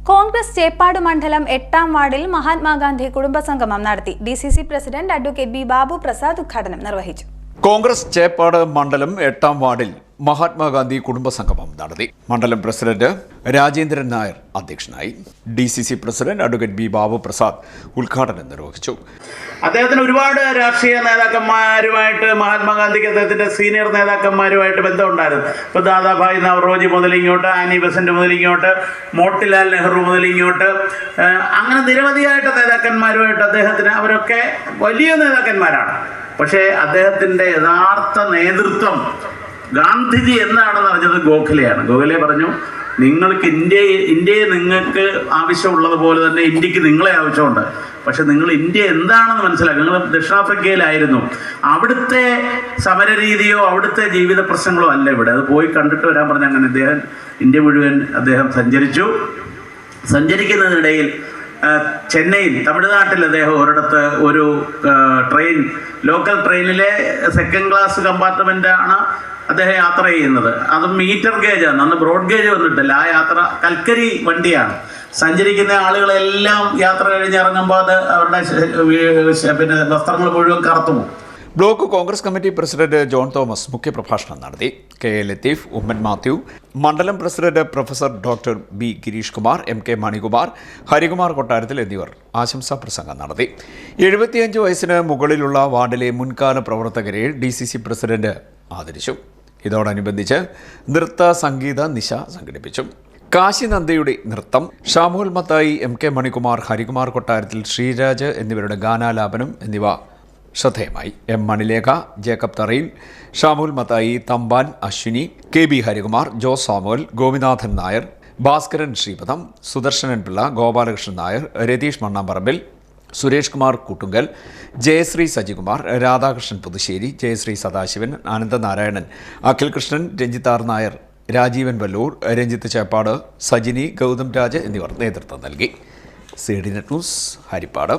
കോൺഗ്രസ് ചേപ്പാട് മണ്ഡലം 8ാം വാർഡിൽ മഹാത്മാഗാന്ധി കുടുംബസംഗമം നടത്തി. DCC president advocate B Babu Prasad ഉദ്ഘാടനം നിർവഹിച്ചു. കോൺഗ്രസ് ചേപ്പാട് മണ്ഡലം 8ാം വാർഡിൽ മഹാത്മാഗാന്ധി കുടുംബസംഗമം നടത്തി. മണ്ഡലം പ്രസിഡന്റ് രാജേന്ദ്രൻ നായർ അധ്യക്ഷനായി. DCC president advocate B Babu Prasad ഉദ്ഘാടനം നിർവഹിച്ചു. അദ്ദേഹത്തിന് ഒരുപാട് രാഷ്ട്രീയ നേതാക്കന്മാരുമായിട്ട്, മഹാത്മാഗാന്ധിക്ക് അദ്ദേഹത്തിന്റെ സീനിയർ നേതാക്കന്മാരുമായിട്ട് ബന്ധമുണ്ടായിരുന്നു. ഇപ്പോൾ ദാദാഭായ് നവറോജി മുതലിങ്ങോട്ട്, ആനി ബെസന്റ് മുതലിങ്ങോട്ട്, മോട്ടിലാൽ നെഹ്റു മുതലിങ്ങോട്ട്, അങ്ങനെ നിരവധിയായിട്ട് നേതാക്കന്മാരുമായിട്ട് അദ്ദേഹത്തിന്, അവരൊക്കെ വലിയ നേതാക്കന്മാരാണ്. പക്ഷേ അദ്ദേഹത്തിൻ്റെ യഥാർത്ഥ നേതൃത്വം ഗാന്ധിജി എന്താണെന്ന് അറിഞ്ഞത് ഗോഖലെയാണ്. ഗോഖലെ പറഞ്ഞു, നിങ്ങൾക്ക് ഇന്ത്യയെ നിങ്ങൾക്ക് ആവശ്യമുള്ളതുപോലെ തന്നെ ഇന്ത്യക്ക് നിങ്ങളെ ആവശ്യമുണ്ട്. പക്ഷെ നിങ്ങൾ ഇന്ത്യ എന്താണെന്ന് മനസ്സിലാക്കുക. നിങ്ങൾ ദക്ഷിണാഫ്രിക്കയിലായിരുന്നു, അവിടുത്തെ സമരരീതിയോ അവിടുത്തെ ജീവിത പ്രശ്നങ്ങളോ അല്ല ഇവിടെ. അത് പോയി കണ്ടിട്ട് വരാൻ പറഞ്ഞ അങ്ങനെ അദ്ദേഹം ഇന്ത്യ മുഴുവൻ അദ്ദേഹം സഞ്ചരിക്കുന്നതിനിടയിൽ ചെന്നൈയിൽ, തമിഴ്നാട്ടിൽ അദ്ദേഹം ഒരിടത്ത് ഒരു ലോക്കൽ ട്രെയിനിലെ സെക്കൻഡ് ക്ലാസ് കമ്പാർട്ട്മെൻ്റാണ് അദ്ദേഹം യാത്ര ചെയ്യുന്നത്. അത് മീറ്റർ ഗേജാണ്, അന്ന് ബ്രോഡ് ഗേജ് വന്നിട്ടില്ല. ആ യാത്ര കൽക്കരി വണ്ടിയാണ്. സഞ്ചരിക്കുന്ന ആളുകളെല്ലാം യാത്ര കഴിഞ്ഞ് ഇറങ്ങുമ്പോൾ അത് അവരുടെ വസ്ത്രങ്ങൾ മുഴുവൻ കറുത്തുപോകും. Block Congress committee president John Thomas മുഖ്യപ്രഭാഷണം നടത്തി. KA ലത്തീഫ്, ഉമ്മൻ മാത്യു, മണ്ഡലം president professor doctor B Girish Kumar, MK Manikumar, Harikumar കൊട്ടാരത്തിൽ എന്നിവർ ആശംസാ പ്രസംഗം നടത്തി. 75 വയസ്സിന് മുകളിലുള്ള വാർഡിലെ മുൻകാല പ്രവർത്തകരെ DCC പ്രസിഡന്റ് ആദരിച്ചു. ഇതോടനുബന്ധിച്ച് നൃത്ത സംഗീത നിശ സംഘടിപ്പിച്ചു. കാശി നന്ദയുടെ നൃത്തം, ഷാമുൽ മത്തായി, MK മണികുമാർ, ഹരികുമാർ കൊട്ടാരത്തിൽ, ശ്രീരാജ് എന്നിവരുടെ ഗാനാലാപനം എന്നിവ ശ്രദ്ധേയമായി. M മണിലേഖ, ജേക്കബ് തറയിൽ, ഷാമുൽ മത്തായി, തമ്പാൻ അശ്വിനി, KB ഹരികുമാർ, ജോസ് സാമുവൽ, ഗോപിനാഥൻ നായർ, ഭാസ്കരൻ ശ്രീപദം, സുദർശനൻ പിള്ള, ഗോപാലകൃഷ്ണൻ നായർ, രതീഷ് മണ്ണാമ്പറമ്പിൽ, സുരേഷ് കുമാർ കൂട്ടുങ്കൽ, ജയശ്രീ സജികുമാർ, രാധാകൃഷ്ണൻ പുതുശ്ശേരി, ജയശ്രീ സദാശിവൻ, ആനന്ദനാരായണൻ, അഖിൽ കൃഷ്ണൻ, രഞ്ജിത്താർ നായർ, രാജീവൻ വല്ലൂർ, രഞ്ജിത്ത് ചേപ്പാട്, സജിനി, ഗൗതം രാജ് എന്നിവർ നേതൃത്വം നൽകി. CDNet news, Harippad.